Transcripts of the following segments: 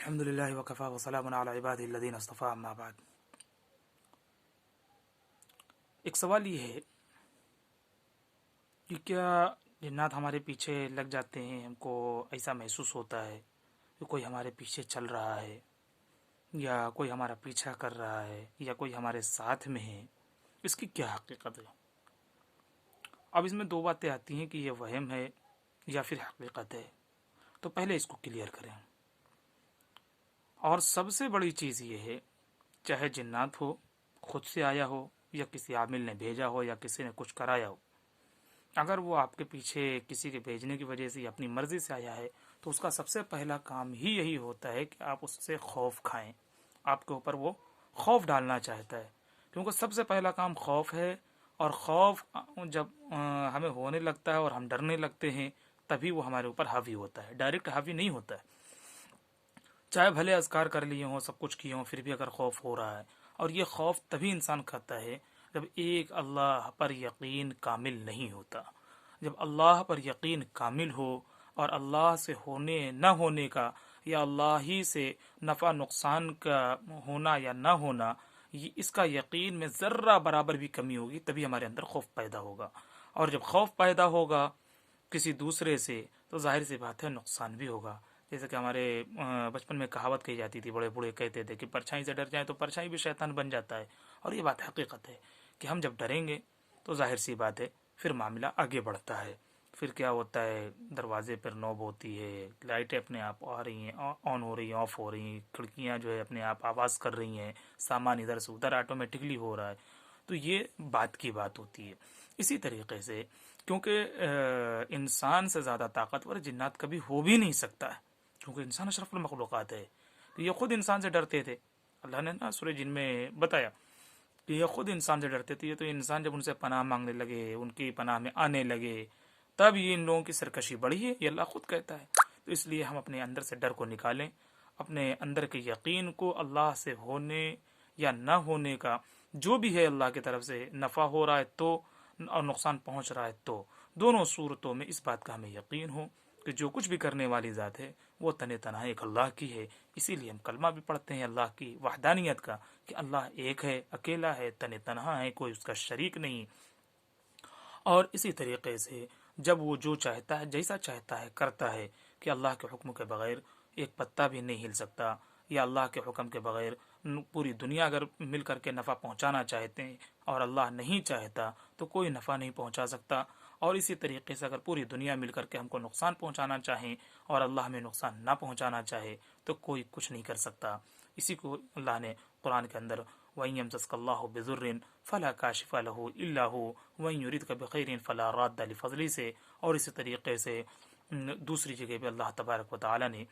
الحمد للہ وکفا وسلام علی عبادہ الذین اصطفیٰ اما بعد۔ ایک سوال یہ ہے کہ کیا جنات ہمارے پیچھے لگ جاتے ہیں، ہم کو ایسا محسوس ہوتا ہے کہ کوئی ہمارے پیچھے چل رہا ہے یا کوئی ہمارا پیچھا کر رہا ہے یا کوئی ہمارے ساتھ میں ہے، اس کی کیا حقیقت ہے؟ اب اس میں دو باتیں آتی ہیں کہ یہ وہم ہے یا پھر حقیقت ہے، تو پہلے اس کو کلیئر کریں۔ اور سب سے بڑی چیز یہ ہے، چاہے جنات ہو، خود سے آیا ہو یا کسی عامل نے بھیجا ہو یا کسی نے کچھ کرایا ہو، اگر وہ آپ کے پیچھے کسی کے بھیجنے کی وجہ سے اپنی مرضی سے آیا ہے تو اس کا سب سے پہلا کام ہی یہی ہوتا ہے کہ آپ اس سے خوف کھائیں۔ آپ کے اوپر وہ خوف ڈالنا چاہتا ہے، کیونکہ سب سے پہلا کام خوف ہے، اور خوف جب ہمیں ہونے لگتا ہے اور ہم ڈرنے لگتے ہیں تبھی وہ ہمارے اوپر حاوی ہوتا ہے، ڈائریکٹ حاوی نہیں ہوتا ہے۔ چاہے بھلے اذکار کر لیے ہوں، سب کچھ کیے ہوں، پھر بھی اگر خوف ہو رہا ہے، اور یہ خوف تبھی انسان کھاتا ہے جب ایک اللہ پر یقین کامل نہیں ہوتا۔ جب اللہ پر یقین کامل ہو اور اللہ سے ہونے نہ ہونے کا یا اللہ ہی سے نفع نقصان کا ہونا یا نہ ہونا، اس کا یقین میں ذرہ برابر بھی کمی ہوگی، تبھی ہمارے اندر خوف پیدا ہوگا۔ اور جب خوف پیدا ہوگا کسی دوسرے سے تو ظاہر سی بات ہے نقصان بھی ہوگا۔ جیسے کہ ہمارے بچپن میں کہاوت کہی جاتی تھی، بڑے بوڑھے کہتے تھے کہ پرچھائی سے ڈر جائیں تو پرچھائی بھی شیطان بن جاتا ہے، اور یہ بات حقیقت ہے کہ ہم جب ڈریں گے تو ظاہر سی بات ہے پھر معاملہ آگے بڑھتا ہے۔ پھر کیا ہوتا ہے، دروازے پر نوب ہوتی ہے، لائٹیں اپنے آپ آ رہی ہیں، آن ہو رہی ہیں، آف ہو رہی ہیں، کھڑکیاں جو ہے اپنے آپ آواز کر رہی ہیں، سامان ادھر سے ادھر آٹومیٹکلی ہو رہا ہے، تو یہ بات کی بات ہوتی ہے۔ اسی طریقے سے کیونکہ انسان سے زیادہ طاقتور جنات کبھی ہو بھی نہیں سکتا ہے، کیونکہ انسان اشرف المخلوقات ہے، تو یہ خود انسان سے ڈرتے تھے۔ اللہ نے نا سورہ جن میں بتایا کہ یہ خود انسان سے ڈرتے تھے، تو انسان جب ان سے پناہ مانگنے لگے، ان کی پناہ میں آنے لگے، تب یہ ان لوگوں کی سرکشی بڑھی ہے، یہ اللہ خود کہتا ہے۔ تو اس لیے ہم اپنے اندر سے ڈر کو نکالیں، اپنے اندر کے یقین کو اللہ سے ہونے یا نہ ہونے کا، جو بھی ہے اللہ کی طرف سے نفع ہو رہا ہے تو اور نقصان پہنچ رہا ہے تو دونوں صورتوں میں اس بات کا ہمیں یقین ہو کہ جو کچھ بھی کرنے والی ذات ہے وہ تن تنہا ایک اللہ کی ہے۔ اسی لیے ہم کلمہ بھی پڑھتے ہیں اللہ کی وحدانیت کا، کہ اللہ ایک ہے، اکیلا ہے، تن تنہا ہے، کوئی اس کا شریک نہیں۔ اور اسی طریقے سے جب وہ جو چاہتا ہے، جیسا چاہتا ہے کرتا ہے، کہ اللہ کے حکم کے بغیر ایک پتا بھی نہیں ہل سکتا، یا اللہ کے حکم کے بغیر پوری دنیا اگر مل کر کے نفع پہنچانا چاہتے ہیں اور اللہ نہیں چاہتا تو کوئی نفع نہیں پہنچا سکتا۔ اور اسی طریقے سے اگر پوری دنیا مل کر کے ہم کو نقصان پہنچانا چاہیں اور اللہ ہمیں نقصان نہ پہنچانا چاہے تو کوئی کچھ نہیں کر سکتا۔ اسی کو اللہ نے قرآن کے اندر وَإِن يَمْسَسْكَ اللَّهُ بِضُرٍّ فَلَا كَاشِفَ لَهُ إِلَّا هُوَ وَإِن يُرِدْكَ بِخَيْرٍ فَلَا رَادَّ لِفَضْلِهِ سے، اور اسی طریقے سے دوسری جگہ پہ اللہ تبارک و تعالی نے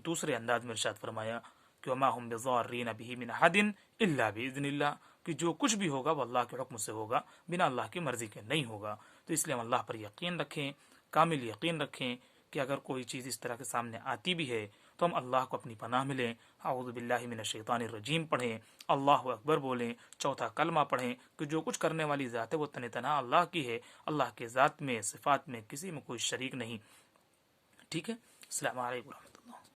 دوسرے انداز میں ارشاد فرمایا کہ وَمَا هُمْ بِضَارِّينَ بِهِ مِنْ أَحَدٍ إِلَّا بِإِذْنِ اللَّهِ، کہ جو کچھ بھی ہوگا وہ اللہ کے حکم سے ہوگا، بنا اللہ کی مرضی کے نہیں ہوگا۔ تو اس لیے ہم اللہ پر یقین رکھیں، کامل یقین رکھیں کہ اگر کوئی چیز اس طرح کے سامنے آتی بھی ہے تو ہم اللہ کو اپنی پناہ میں لیں، اعوذ باللہ من الشیطان الرجیم پڑھیں، اللہ اکبر بولیں، چوتھا کلمہ پڑھیں کہ جو کچھ کرنے والی ذات ہے وہ تن تنہا اللہ کی ہے، اللہ کے ذات میں، صفات میں کسی میں کوئی شریک نہیں۔ ٹھیک ہے، السلام علیکم۔